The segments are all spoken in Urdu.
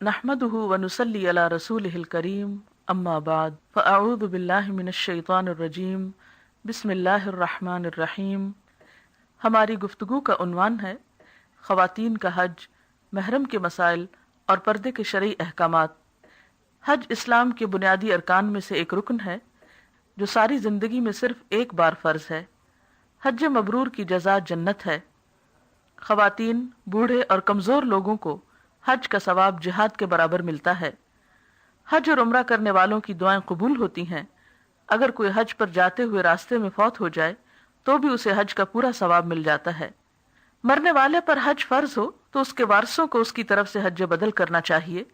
نحمده ونصلي على رسوله الكريم اما بعد فاعوذ باللہ من الشیطان الرجیم بسم اللہ الرحمن الرحیم۔ ہماری گفتگو کا عنوان ہے خواتین کا حج، محرم کے مسائل اور پردے کے شرعی احکامات۔ حج اسلام کے بنیادی ارکان میں سے ایک رکن ہے جو ساری زندگی میں صرف ایک بار فرض ہے۔ حج مبرور کی جزا جنت ہے۔ خواتین، بوڑھے اور کمزور لوگوں کو حج کا ثواب جہاد کے برابر ملتا ہے۔ حج اور عمرہ کرنے والوں کی دعائیں قبول ہوتی ہیں۔ اگر کوئی حج پر جاتے ہوئے راستے میں فوت ہو جائے تو بھی اسے حج کا پورا ثواب مل جاتا ہے۔ مرنے والے پر حج فرض ہو تو اس کے وارثوں کو اس کی طرف سے حج بدل کرنا چاہیے۔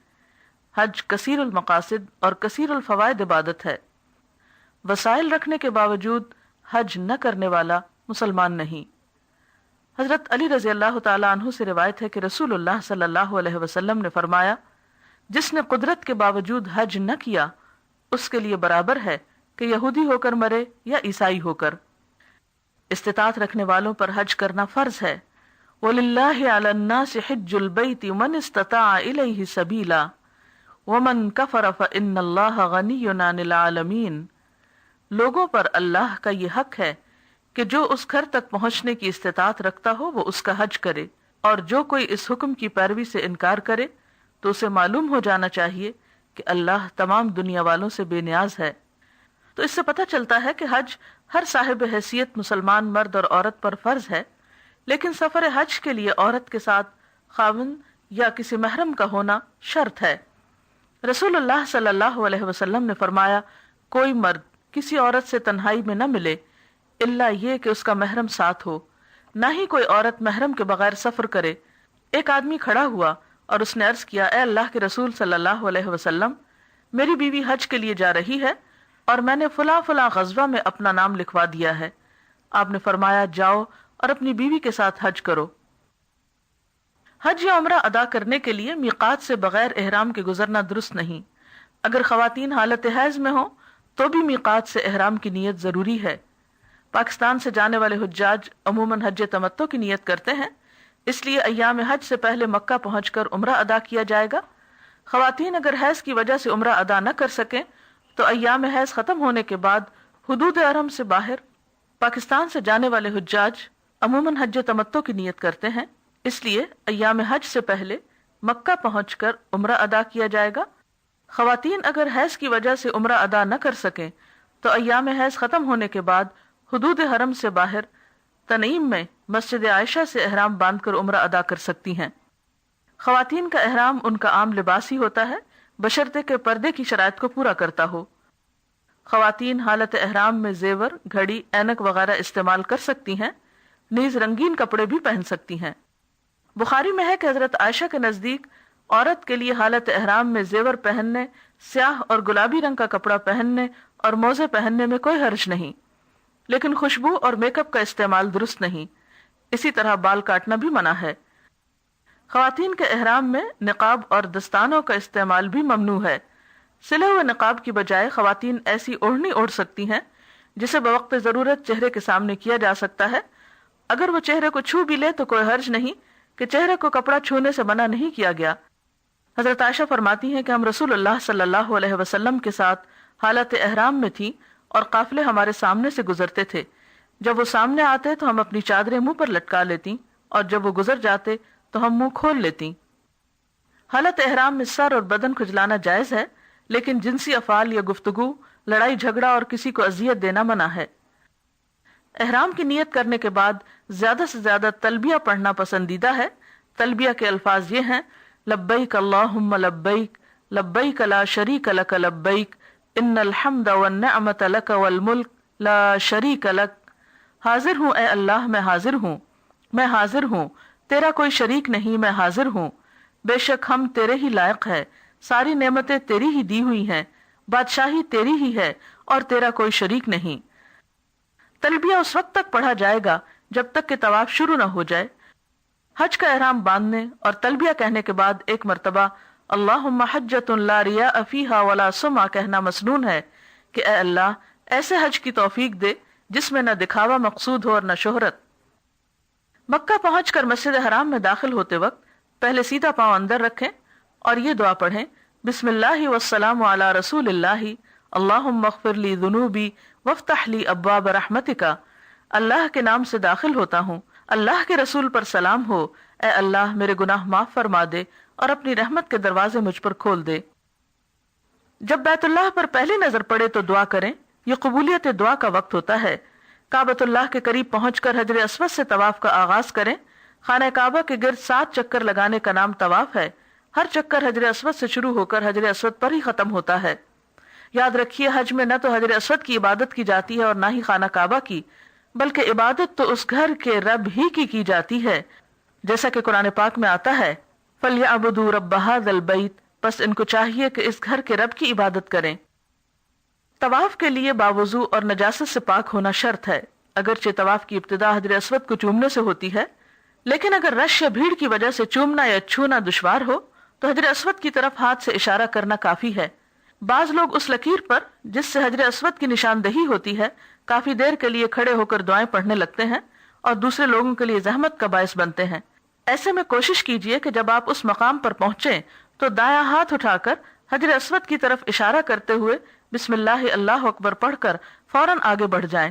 حج کثیر المقاصد اور کثیر الفوائد عبادت ہے۔ وسائل رکھنے کے باوجود حج نہ کرنے والا مسلمان نہیں۔ حضرت علی رضی اللہ تعالیٰ عنہ سے روایت ہے کہ رسول اللہ صلی اللہ علیہ وسلم نے فرمایا، جس نے قدرت کے باوجود حج نہ کیا اس کے لیے برابر ہے کہ یہودی ہو کر مرے یا عیسائی ہو کر۔ استطاعت رکھنے والوں پر حج کرنا فرض ہے۔ وَلِلَّهِ عَلَى النَّاسِ حِجُّ الْبَيْتِ مَنِ اسْتَطَاعَ إِلَيْهِ سَبِيلًا وَمَنْ كَفَرَ فَإِنَّ اللَّهَ غَنِيٌّ عَنِ الْعَالَمِينَ۔ لوگوں پر اللہ کا یہ حق ہے کہ جو اس گھر تک پہنچنے کی استطاعت رکھتا ہو وہ اس کا حج کرے، اور جو کوئی اس حکم کی پیروی سے انکار کرے تو اسے معلوم ہو جانا چاہیے کہ اللہ تمام دنیا والوں سے بے نیاز ہے۔ تو اس سے پتہ چلتا ہے کہ حج ہر صاحب حیثیت مسلمان مرد اور عورت پر فرض ہے، لیکن سفر حج کے لیے عورت کے ساتھ خاوند یا کسی محرم کا ہونا شرط ہے۔ رسول اللہ صلی اللہ علیہ وسلم نے فرمایا، کوئی مرد کسی عورت سے تنہائی میں نہ ملے الا یہ کہ اس کا محرم ساتھ ہو، نہ ہی کوئی عورت محرم کے بغیر سفر کرے۔ ایک آدمی کھڑا ہوا اور اس نے عرض کیا، اے اللہ کے رسول صلی اللہ علیہ وسلم، میری بیوی حج کے لیے جا رہی ہے اور میں نے فلاں فلاں غزوہ میں اپنا نام لکھوا دیا ہے۔ آپ نے فرمایا، جاؤ اور اپنی بیوی کے ساتھ حج کرو۔ حج یا عمرہ ادا کرنے کے لیے میقات سے بغیر احرام کے گزرنا درست نہیں۔ اگر خواتین حالت حیض میں ہوں تو بھی میقات سے احرام کی نیت ضروری ہے۔ پاکستان سے جانے والے حجاج عموماً حج تمتع کی نیت کرتے ہیں، اس لیے ایام حج سے پہلے مکہ پہنچ کر عمرہ ادا کیا جائے گا۔ خواتین اگر حیض کی وجہ سے عمرہ ادا نہ کر سکیں تو ایام حیض ختم ہونے کے بعد حدود حرم سے باہر پاکستان سے جانے والے حجاج عموماً حج تمتع کی نیت کرتے ہیں، اس لیے ایام حج سے پہلے مکہ پہنچ کر عمرہ ادا کیا جائے گا۔ خواتین اگر حیض کی وجہ سے عمرہ ادا نہ کر سکیں تو ایام حیض ختم ہونے کے بعد حدود حرم سے باہر تنعیم میں مسجد عائشہ سے احرام باندھ کر عمرہ ادا کر سکتی ہیں۔ خواتین کا احرام ان کا عام لباس ہی ہوتا ہے، بشرطے کہ پردے کی شرائط کو پورا کرتا ہو۔ خواتین حالت احرام میں زیور، گھڑی، اینک وغیرہ استعمال کر سکتی ہیں، نیز رنگین کپڑے بھی پہن سکتی ہیں۔ بخاری میں ہے کہ حضرت عائشہ کے نزدیک عورت کے لیے حالت احرام میں زیور پہننے، سیاہ اور گلابی رنگ کا کپڑا پہننے اور موزے پہننے میں کوئی حرج نہیں، لیکن خوشبو اور میک اپ کا استعمال درست نہیں۔ اسی طرح بال کاٹنا بھی منع ہے۔ خواتین کے احرام میں نقاب اور دستانوں کا استعمال بھی ممنوع ہے۔ سلے ہوئے نقاب کی بجائے خواتین ایسی اوڑھنی اوڑھ سکتی ہیں جسے بوقت ضرورت چہرے کے سامنے کیا جا سکتا ہے۔ اگر وہ چہرے کو چھو بھی لے تو کوئی حرج نہیں کہ چہرے کو کپڑا چھونے سے منع نہیں کیا گیا۔ حضرت عائشہ فرماتی ہیں کہ ہم رسول اللہ صلی اللہ علیہ وسلم کے ساتھ حالت احرام میں تھیں اور قافلے ہمارے سامنے سے گزرتے تھے۔ جب وہ سامنے آتے تو ہم اپنی چادریں منہ پر لٹکا لیتی اور جب وہ گزر جاتے تو ہم منہ کھول لیتی۔ حالت احرام میں سر اور بدن کھجلانا جائز ہے، لیکن جنسی افعال یا گفتگو، لڑائی جھگڑا اور کسی کو اذیت دینا منع ہے۔ احرام کی نیت کرنے کے بعد زیادہ سے زیادہ تلبیہ پڑھنا پسندیدہ ہے۔ تلبیہ کے الفاظ یہ ہیں، لبیک اللہم لبیک، لبیک لا شریک لک لبیک، ان الحمد والنعمت لک والملک لا شریک لک۔ حاضر ہوں اے اللہ، میں حاضر ہوں، میں حاضر ہوں، تیرا کوئی شریک نہیں، میں حاضر ہوں، بے شک ہم تیرے ہی لائق ہے، ساری نعمتیں تیری ہی دی ہوئی ہیں، بادشاہی تیری ہی ہے اور تیرا کوئی شریک نہیں۔ تلبیہ اس وقت تک پڑھا جائے گا جب تک کہ طواف شروع نہ ہو جائے۔ حج کا احرام باندھنے اور تلبیہ کہنے کے بعد ایک مرتبہ اللہم حجۃ لا ریاء فیہا ولا سمعہ کہنا مسنون ہے کہ اے اللہ ایسے حج کی توفیق دے جس میں نہ دکھاوا مقصود ہو اور نہ شہرت۔ مکہ پہنچ کر مسجد حرام میں داخل ہوتے وقت پہلے سیدھا پاؤں اندر رکھیں اور یہ دعا پڑھیں، بسم اللہ والسلام علی رسول اللہ، اللہم اغفر لی ذنوبی وافتح لی ابواب رحمتک، اللہ کے نام سے داخل ہوتا ہوں، اللہ کے رسول پر سلام ہو، اے اللہ میرے گناہ معاف فرما دے اور اپنی رحمت کے دروازے مجھ پر کھول دے۔ جب بیت اللہ پر پہلی نظر پڑے تو دعا کریں، یہ قبولیت دعا کا وقت ہوتا ہے۔ کعبۃ اللہ کے قریب پہنچ کر حجر اسود سے طواف کا آغاز کریں۔ خانہ کعبہ کے گرد 7 چکر لگانے کا نام طواف ہے۔ ہر چکر حجر اسود سے شروع ہو کر حجر اسود پر ہی ختم ہوتا ہے۔ یاد رکھیے، حج میں نہ تو حجر اسود کی عبادت کی جاتی ہے اور نہ ہی خانہ کعبہ کی، بلکہ عبادت تو اس گھر کے رب ہی کی جاتی ہے، جیسا کہ قرآن پاک میں آتا ہے، فَلْيَعْبُدُوا رَبَّ هَذَا الْبَيْتِ، بس ان کو چاہیے کہ اس گھر کے رب کی عبادت کریں۔ طواف کے لیے باوضو اور نجاست سے پاک ہونا شرط ہے۔ اگرچہ طواف کی ابتدا حجر اسود کو چومنے سے ہوتی ہے، لیکن اگر رش یا بھیڑ کی وجہ سے چومنا یا چھونا دشوار ہو تو حجر اسود کی طرف ہاتھ سے اشارہ کرنا کافی ہے۔ بعض لوگ اس لکیر پر جس سے حجر اسود کی نشاندہی ہوتی ہے کافی دیر کے لیے کھڑے ہو کر دعائیں پڑھنے لگتے ہیں اور دوسرے لوگوں کے لیے زحمت کا باعث بنتے ہیں۔ ایسے میں کوشش کیجئے کہ جب آپ اس مقام پر پہنچیں تو دایاں ہاتھ اٹھا کر حجر اسود کی طرف اشارہ کرتے ہوئے بسم اللہ اللہ اکبر پڑھ کر فوراً آگے بڑھ جائیں۔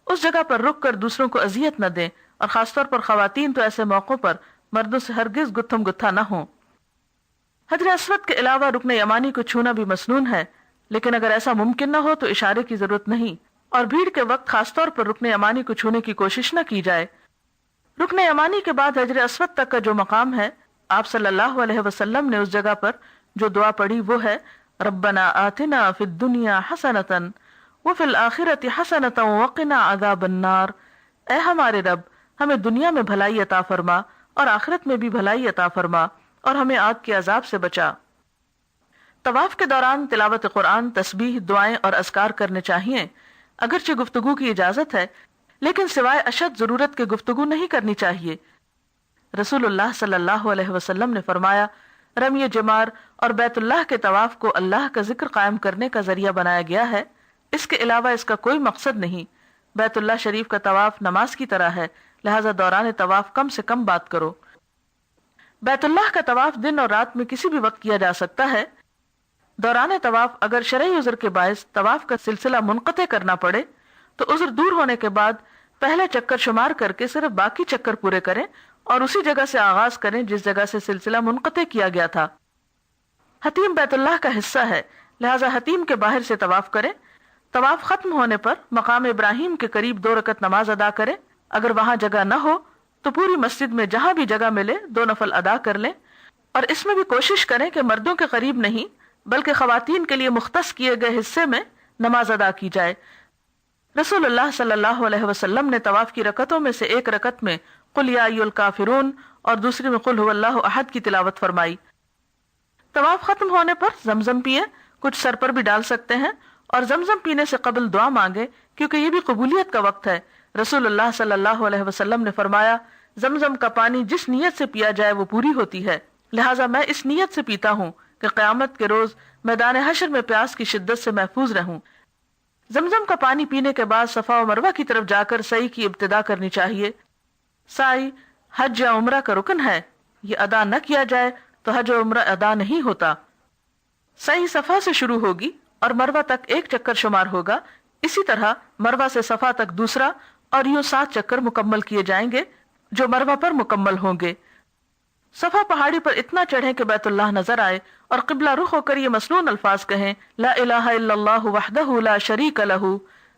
اس جگہ پر رک کر دوسروں کو اذیت نہ دیں، اور خاص طور پر خواتین تو ایسے موقعوں پر مردوں سے ہرگز گتھم گتھا نہ ہوں۔ حجر اسود کے علاوہ رکن یمانی کو چھونا بھی مسنون ہے، لیکن اگر ایسا ممکن نہ ہو تو اشارے کی ضرورت نہیں، اور بھیڑ کے وقت خاص طور پر رکن یمانی کو چھونے کی کوشش نہ کی جائے۔ رکن یمانی کے بعد حجر اسود تک کا جو مقام ہے، آپ صلی اللہ علیہ وسلم نے اس جگہ پر جو دعا پڑھی وہ ہے، ربنا آتنا فی الدنیا حسنۃ وفی الآخرۃ حسنۃ وقنا عذاب النار، اے ہمارے رب ہمیں دنیا میں بھلائی عطا فرما اور آخرت میں بھی بھلائی عطا فرما اور ہمیں آگ کے عذاب سے بچا۔ طواف کے دوران تلاوت قرآن، تسبیح، دعائیں اور اذکار کرنے چاہیے۔ اگرچہ گفتگو کی اجازت ہے، لیکن سوائے اشد ضرورت کے گفتگو نہیں کرنی چاہیے۔ رسول اللہ صلی اللہ علیہ وسلم نے فرمایا، رمی جمار اور بیت اللہ کے طواف کو اللہ کا ذکر قائم کرنے کا ذریعہ بنایا گیا ہے، اس کے علاوہ اس کا کوئی مقصد نہیں۔ بیت اللہ شریف کا طواف نماز کی طرح ہے، لہذا دوران طواف کم سے کم بات کرو۔ بیت اللہ کا طواف دن اور رات میں کسی بھی وقت کیا جا سکتا ہے۔ دوران طواف اگر شرعی عذر کے باعث طواف کا سلسلہ منقطع کرنا پڑے تو عذر دور ہونے کے بعد پہلے چکر شمار کر کے صرف باقی چکر پورے کریں اور اسی جگہ سے آغاز کریں جس جگہ سے سلسلہ منقطع کیا گیا تھا۔ حتیم بیت اللہ کا حصہ ہے، لہذا حتیم کے باہر سے طواف کریں۔ طواف ختم ہونے پر مقام ابراہیم کے قریب 2 رکعت نماز ادا کریں۔ اگر وہاں جگہ نہ ہو تو پوری مسجد میں جہاں بھی جگہ ملے 2 نفل ادا کر لیں، اور اس میں بھی کوشش کریں کہ مردوں کے قریب نہیں بلکہ خواتین کے لیے مختص کیے گئے حصے میں نماز ادا کی جائے۔ رسول اللہ صلی اللہ علیہ وسلم نے طواف کی رکعتوں میں سے ایک رکعت میں قل یا ایھا الکافرون اور دوسری میں قل ھو اللہ احد کی تلاوت فرمائی۔ طواف ختم ہونے پر زمزم پیئیں، کچھ سر پر بھی ڈال سکتے ہیں، اور زمزم پینے سے قبل دعا مانگے کیونکہ یہ بھی قبولیت کا وقت ہے۔ رسول اللہ صلی اللہ علیہ وسلم نے فرمایا، زمزم کا پانی جس نیت سے پیا جائے وہ پوری ہوتی ہے، لہٰذا میں اس نیت سے پیتا ہوں کہ قیامت کے روز میدان حشر میں پیاس کی شدت سے محفوظ رہوں۔ زمزم کا پانی پینے کے بعد صفا و مروہ کی طرف جا کر سعی کی ابتدا کرنی چاہیے۔ سعی حج یا عمرہ کا رکن ہے، یہ ادا نہ کیا جائے تو حج و عمرہ ادا نہیں ہوتا۔ سعی صفا سے شروع ہوگی اور مروہ تک 1 چکر شمار ہوگا، اسی طرح مروہ سے صفا تک دوسرا، اور یوں 7 چکر مکمل کیے جائیں گے جو مروہ پر مکمل ہوں گے۔ صفا پہاڑی پر اتنا چڑھیں کہ بیت اللہ نظر آئے اور قبلہ رخ ہو کر یہ مسنون الفاظ کہیں، لا الہ الا اللہ وحدہ لا شریک لہ،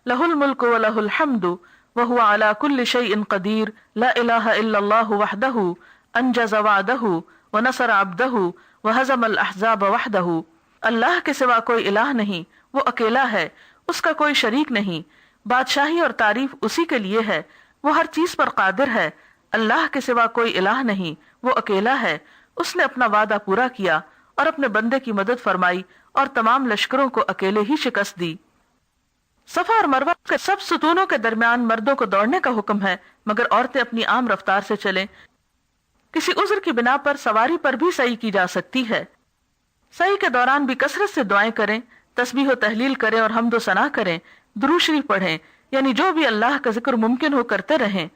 لہ الملک ولہ الحمد وہو علی کل شیء قدیر، لا الہ الا اللہ وحدہ انجز وعدہ ونصر عبدہ وہزم الاحزاب وحدہ۔ اللہ کے سوا کوئی الہ نہیں، وہ اکیلا ہے، اس کا کوئی شریک نہیں، بادشاہی اور تعریف اسی کے لیے ہے، وہ ہر چیز پر قادر ہے۔ اللہ کے سوا کوئی الہ نہیں، وہ اکیلا ہے، اس نے اپنا وعدہ پورا کیا اور اپنے بندے کی مدد فرمائی اور تمام لشکروں کو اکیلے ہی شکست دی۔ صفا اور مروہ کے سب ستونوں کے درمیان مردوں کو دوڑنے کا حکم ہے، مگر عورتیں اپنی عام رفتار سے چلیں۔ کسی عذر کی بنا پر سواری پر بھی سعی کی جا سکتی ہے۔ سعی کے دوران بھی کثرت سے دعائیں کریں، تسبیح و تحلیل کریں اور حمد و ثنا کریں، درود شریف پڑھیں، یعنی جو بھی اللہ کا ذکر ممکن ہو کرتے رہیں۔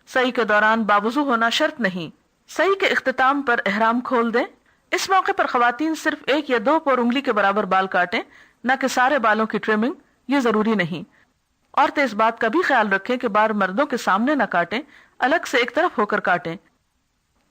سعی کے دوران باوضو ہونا شرط نہیں۔ سعی کے اختتام پر احرام کھول دیں۔ اس موقع پر خواتین صرف 1 یا 2 پور انگلی کے برابر بال کاٹیں، نہ کہ سارے بالوں کی ٹرمنگ، یہ ضروری نہیں۔ عورتیں اس بات کا بھی خیال رکھیں کہ بال مردوں کے سامنے نہ کاٹیں، الگ سے ایک طرف ہو کر کاٹیں۔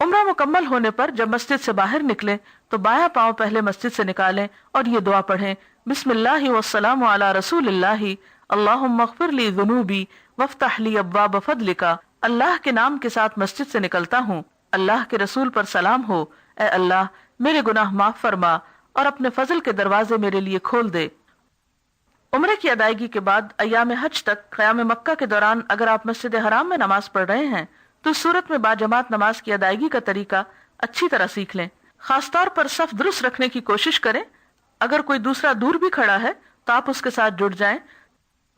عمرہ مکمل ہونے پر جب مسجد سے باہر نکلیں تو بایاں پاؤں پہلے مسجد سے نکالیں اور یہ دعا پڑھیں، بسم اللہ والسلام علی رسول اللہ، اللہم اغفر لی ذنوبی وافتح لی ابواب فضلک۔ اللہ کے نام کے ساتھ مسجد سے نکلتا ہوں، اللہ کے رسول پر سلام ہو، اے اللہ میرے گناہ معاف فرما اور اپنے فضل کے دروازے میرے لیے کھول دے۔ عمرے کی ادائیگی کے بعد ایام حج تک قیام مکہ کے دوران اگر آپ مسجد حرام میں نماز پڑھ رہے ہیں تو اس صورت میں باجماعت نماز کی ادائیگی کا طریقہ اچھی طرح سیکھ لیں۔ خاص طور پر صف درست رکھنے کی کوشش کریں، اگر کوئی دوسرا دور بھی کھڑا ہے تو آپ اس کے ساتھ جڑ جائیں۔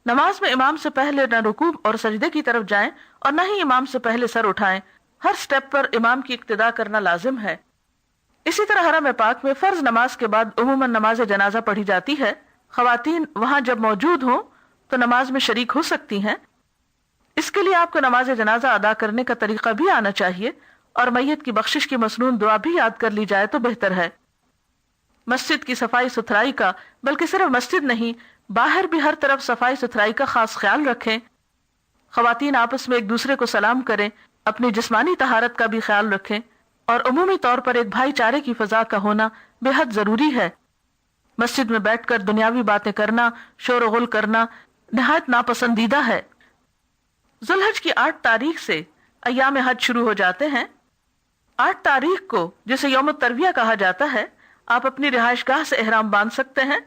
نماز میں امام سے پہلے نہ رکوع اور سجدے کی طرف جائیں اور نہ ہی امام سے پہلے سر اٹھائیں، ہر سٹیپ پر امام کی اقتداء کرنا لازم ہے۔ اسی طرح حرم پاک میں فرض نماز کے بعد عموماً نماز جنازہ پڑھی جاتی ہے۔ خواتین وہاں جب موجود ہوں تو نماز میں شریک ہو سکتی ہیں۔ اس کے لیے آپ کو نماز جنازہ ادا کرنے کا طریقہ بھی آنا چاہیے اور میت کی بخشش کی مسنون دعا بھی یاد کر لی جائے تو بہتر ہے۔ مسجد کی صفائی ستھرائی کا، بلکہ صرف مسجد نہیں، باہر بھی ہر طرف صفائی ستھرائی کا خاص خیال رکھیں۔ خواتین آپس میں ایک دوسرے کو سلام کریں، اپنی جسمانی طہارت کا بھی خیال رکھیں اور عمومی طور پر ایک بھائی چارے کی فضا کا ہونا بے حد ضروری ہے۔ مسجد میں بیٹھ کر دنیاوی باتیں کرنا، شور و غل کرنا نہایت ناپسندیدہ ہے۔ ذو الحج کی 8 تاریخ سے ایام حج شروع ہو جاتے ہیں۔ 8 تاریخ کو، جسے یوم الترویہ کہا جاتا ہے، آپ اپنی رہائش گاہ سے احرام باندھ سکتے ہیں۔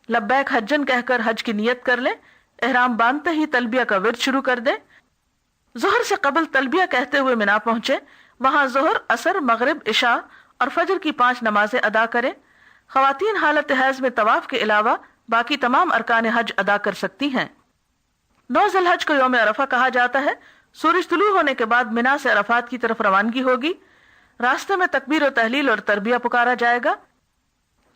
لبیک حجن کہہ کر حج کی نیت کر لیں، احرام باندھتے ہی تلبیہ کا ورد شروع کر دیں۔ ظہر سے قبل تلبیہ کہتے ہوئے منا پہنچے، وہاں ظہر، عصر، مغرب، عشاء اور فجر کی 5 نمازیں ادا کریں۔ خواتین حالت حیض میں طواف کے علاوہ باقی تمام ارکان حج ادا کر سکتی ہیں۔ 9 ذی الحج کو یوم عرفہ کہا جاتا ہے۔ سورج طلوع ہونے کے بعد منا سے عرفات کی طرف روانگی ہوگی۔ راستے میں تکبیر و تحلیل اور تربیہ پکارا جائے گا۔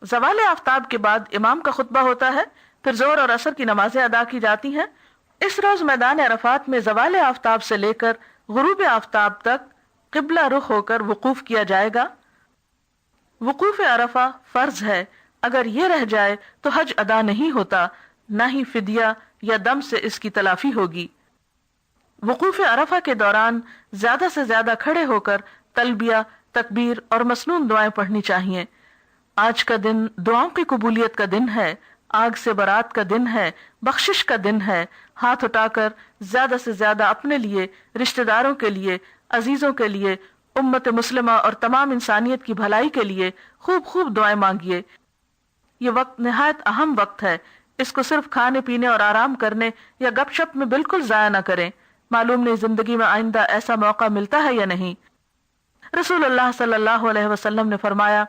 زوال آفتاب کے بعد امام کا خطبہ ہوتا ہے، پھر ظہر اور عصر کی نمازیں ادا کی جاتی ہیں۔ اس روز میدان عرفات میں زوال آفتاب سے لے کر غروب آفتاب تک قبلہ رخ ہو کر وقوف کیا جائے گا۔ وقوف عرفہ فرض ہے، اگر یہ رہ جائے تو حج ادا نہیں ہوتا، نہ ہی فدیہ یا دم سے اس کی تلافی ہوگی۔ وقوف عرفہ کے دوران زیادہ سے زیادہ کھڑے ہو کر تلبیہ، تکبیر اور مسنون دعائیں پڑھنی چاہیے۔ آج کا دن دعاؤں کی قبولیت کا دن ہے، آگ سے برات کا دن ہے، بخشش کا دن ہے۔ ہاتھ اٹھا کر زیادہ سے زیادہ اپنے لیے، رشتہ داروں کے لیے، عزیزوں کے لیے، امت مسلمہ اور تمام انسانیت کی بھلائی کے لیے خوب دعائیں مانگیے۔ یہ وقت نہایت اہم وقت ہے، اس کو صرف کھانے پینے اور آرام کرنے یا گپ شپ میں بالکل ضائع نہ کریں۔ معلوم نہیں زندگی میں آئندہ ایسا موقع ملتا ہے یا نہیں۔ رسول اللہ صلی اللہ علیہ وسلم نے فرمایا،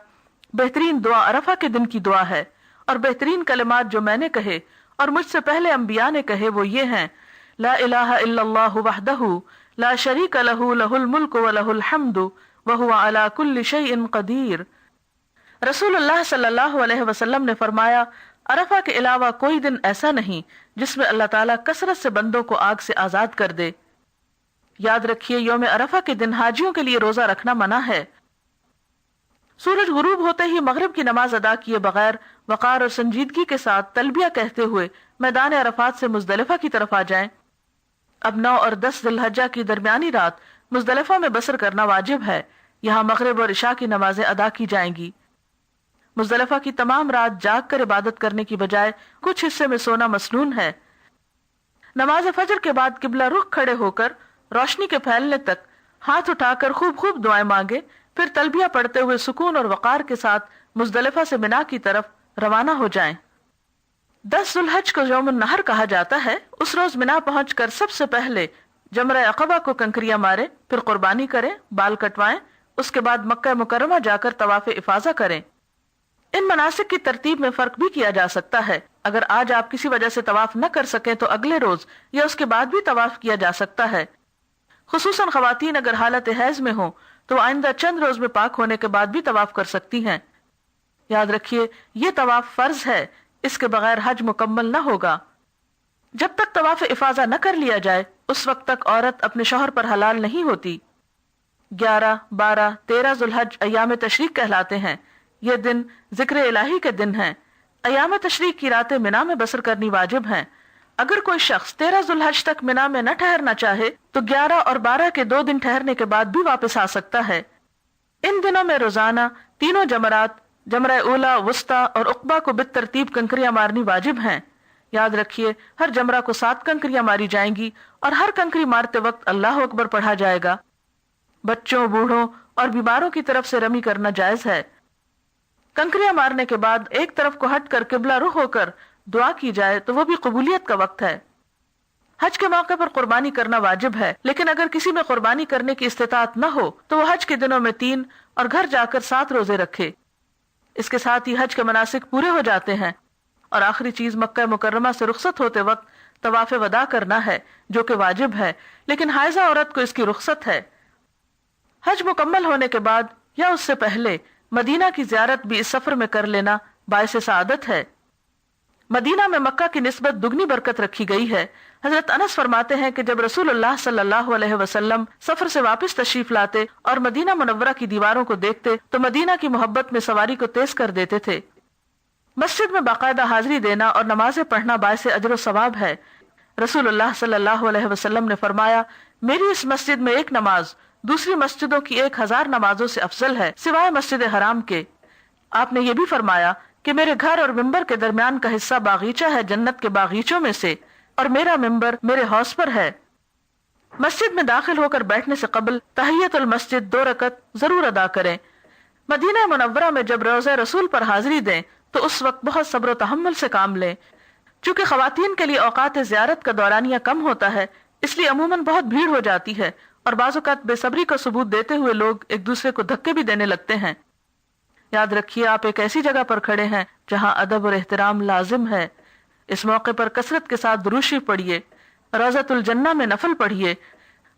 بہترین دعا عرفہ کے دن کی دعا ہے، اور بہترین کلمات جو میں نے کہے اور مجھ سے پہلے انبیاء نے کہے وہ یہ ہیں، لا الہ الا اللہ وحدہ لا شریک لہ لہ الملک ولہ الحمد وہو علی کل شیء قدیر۔ رسول اللہ صلی اللہ علیہ وسلم نے فرمایا، عرفہ کے علاوہ کوئی دن ایسا نہیں جس میں اللہ تعالیٰ کثرت سے بندوں کو آگ سے آزاد کر دے۔ یاد رکھیے، یوم عرفہ کے دن حاجیوں کے لیے روزہ رکھنا منع ہے۔ سورج غروب ہوتے ہی مغرب کی نماز ادا کیے بغیر وقار اور سنجیدگی کے ساتھ تلبیہ کہتے ہوئے میدان عرفات سے مزدلفہ کی طرف آ جائیں۔ اب 9 اور 10 ذی الحجہ کی درمیانی رات مزدلفہ میں بسر کرنا واجب ہے۔ یہاں مغرب اور عشاء کی نمازیں ادا کی جائیں گی۔ مزدلفہ کی تمام رات جاگ کر عبادت کرنے کی بجائے کچھ حصے میں سونا مسنون ہے۔ نماز فجر کے بعد قبلہ رخ کھڑے ہو کر روشنی کے پھیلنے تک ہاتھ اٹھا کر خوب دعائیں مانگے، پھر تلبیہ پڑھتے ہوئے سکون اور وقار کے ساتھ مزدلفہ سے منا کی طرف روانہ ہو جائیں۔ 10 ذی الحج کو یوم النحر کہا جاتا ہے۔ اس روز منا پہنچ کر سب سے پہلے جمرہ عقبہ کو کنکریاں مارے، پھر قربانی کریں، بال کٹوائیں، اس کے بعد مکہ مکرمہ جا کر طواف افاضہ کریں۔ ان مناسک کی ترتیب میں فرق بھی کیا جا سکتا ہے۔ اگر آج آپ کسی وجہ سے طواف نہ کر سکیں تو اگلے روز یا اس کے بعد بھی طواف کیا جا سکتا ہے۔ خصوصاً خواتین اگر حالت حیض میں ہوں تو آئندہ چند روز میں پاک ہونے کے بعد بھی طواف کر سکتی ہیں۔ یاد رکھیے، یہ طواف فرض ہے، اس کے بغیر حج مکمل نہ ہوگا۔ جب تک طواف افاضہ نہ کر لیا جائے اس وقت تک عورت اپنے شوہر پر حلال نہیں ہوتی۔ 11, 12, 13 ذوالحج ایام تشریق کہلاتے ہیں۔ یہ دن ذکر الہی کے دن ہیں۔ ایام تشریق کی راتیں منا میں بسر کرنی واجب ہیں۔ اگر کوئی شخص 13 ذوالحج تک منا میں نہ ٹھہرنا چاہے تو 11 اور 12 کے 2 دن ٹھہرنے کے بعد بھی واپس آ سکتا ہے۔ ان دنوں میں روزانہ تینوں جمرات، جمرہ اولا، وسطی اور عقبہ کو بالترتیب کنکریاں مارنی واجب ہیں۔ یاد رکھیے ہر جمرہ کو 7 کنکریاں ماری جائیں گی اور ہر کنکری مارتے وقت اللہ اکبر پڑھا جائے گا۔ بچوں، بوڑھوں اور بیماروں کی طرف سے رمی کرنا جائز ہے۔ کنکریاں مارنے کے بعد ایک طرف کو ہٹ کر قبلہ رخ ہو کر دعا کی جائے تو وہ بھی قبولیت کا وقت ہے۔ حج کے موقع پر قربانی کرنا واجب ہے، لیکن اگر کسی میں قربانی کرنے کی استطاعت نہ ہو تو وہ حج کے دنوں میں 3 اور گھر جا کر 7 روزے رکھے۔ اس کے ساتھ ہی حج کے مناسک پورے ہو جاتے ہیں۔ اور آخری چیز مکہ مکرمہ سے رخصت ہوتے وقت طواف وداع کرنا ہے، جو کہ واجب ہے، لیکن حائضہ عورت کو اس کی رخصت ہے۔ حج مکمل ہونے کے بعد یا اس سے پہلے مدینہ کی زیارت بھی اس سفر میں کر لینا باعث سعادت ہے۔ مدینہ میں مکہ کی نسبت دگنی برکت رکھی گئی ہے۔ حضرت انس فرماتے ہیں کہ جب رسول اللہ صلی اللہ علیہ وسلم سفر سے واپس تشریف لاتے اور مدینہ منورہ کی دیواروں کو دیکھتے تو مدینہ کی محبت میں سواری کو تیز کر دیتے تھے۔ مسجد میں باقاعدہ حاضری دینا اور نمازیں پڑھنا باعث اجر و ثواب ہے۔ رسول اللہ صلی اللہ علیہ وسلم نے فرمایا، میری اس مسجد میں ایک نماز دوسری مسجدوں کی 1000 نمازوں سے افضل ہے، سوائے مسجد حرام کے۔ آپ نے یہ بھی فرمایا کہ میرے گھر اور ممبر کے درمیان کا حصہ باغیچہ ہے جنت کے باغیچوں میں سے، اور میرا ممبر میرے حوض پر ہے۔ مسجد میں داخل ہو کر بیٹھنے سے قبل تحیت المسجد 2 رکعت ضرور ادا کریں۔ مدینہ منورہ میں جب روضہ رسول پر حاضری دیں تو اس وقت بہت صبر و تحمل سے کام لیں۔ چونکہ خواتین کے لیے اوقات زیارت کا دورانیہ کم ہوتا ہے، اس لیے عموماً بہت بھیڑ ہو جاتی ہے اور بعض اوقات بے صبری کا ثبوت دیتے ہوئے لوگ ایک دوسرے کو دھکے بھی دینے لگتے ہیں۔ یاد رکھیے آپ ایک ایسی جگہ پر کھڑے ہیں جہاں ادب اور احترام لازم ہے۔ اس موقع پر کثرت کے ساتھ درود شریف پڑھیے، روضۃ الجنہ میں نفل پڑھیے،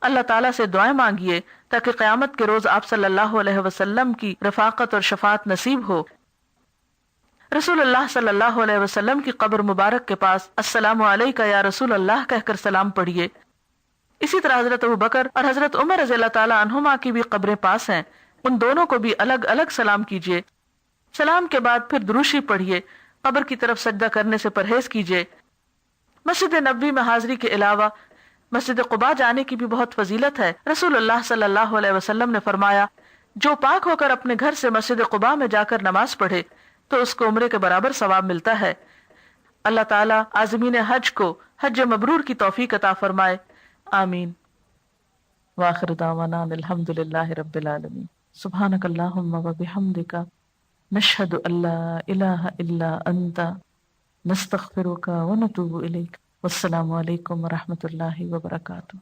اللہ تعالیٰ سے دعائیں مانگیے تاکہ قیامت کے روز آپ صلی اللہ علیہ وسلم کی رفاقت اور شفاعت نصیب ہو۔ رسول اللہ صلی اللہ علیہ وسلم کی قبر مبارک کے پاس السلام علیکہ یا رسول اللہ کہہ کر سلام پڑھیے۔ اسی طرح حضرت ابوبکر اور حضرت عمر رضی اللہ تعالی عنہما کی بھی قبریں پاس ہیں، ان دونوں کو بھی الگ الگ سلام کیجیے۔ سلام کے بعد پھر درود شریف پڑھیے، قبر کی طرف سجدہ کرنے سے پرہیز کیجیے۔ مسجد نبوی میں حاضری کے علاوہ مسجد قباء جانے کی بھی بہت فضیلت ہے۔ رسول اللہ صلی اللہ علیہ وسلم نے فرمایا، جو پاک ہو کر اپنے گھر سے مسجد قباء میں جا کر نماز پڑھے تو اس کو عمرے کے برابر ثواب ملتا ہے۔ اللہ تعالیٰ عازمین حج کو حج مبرور کی توفیق عطا فرمائے، آمین۔ وآخر دعوانا الحمد للہ رب العالمین۔ سبحانک اللہم و بحمدک، نشہد ان لا الہ الا انت، نستغفرک و نتوب الیک۔ والسلام علیکم ورحمۃ اللہ وبرکاتہ۔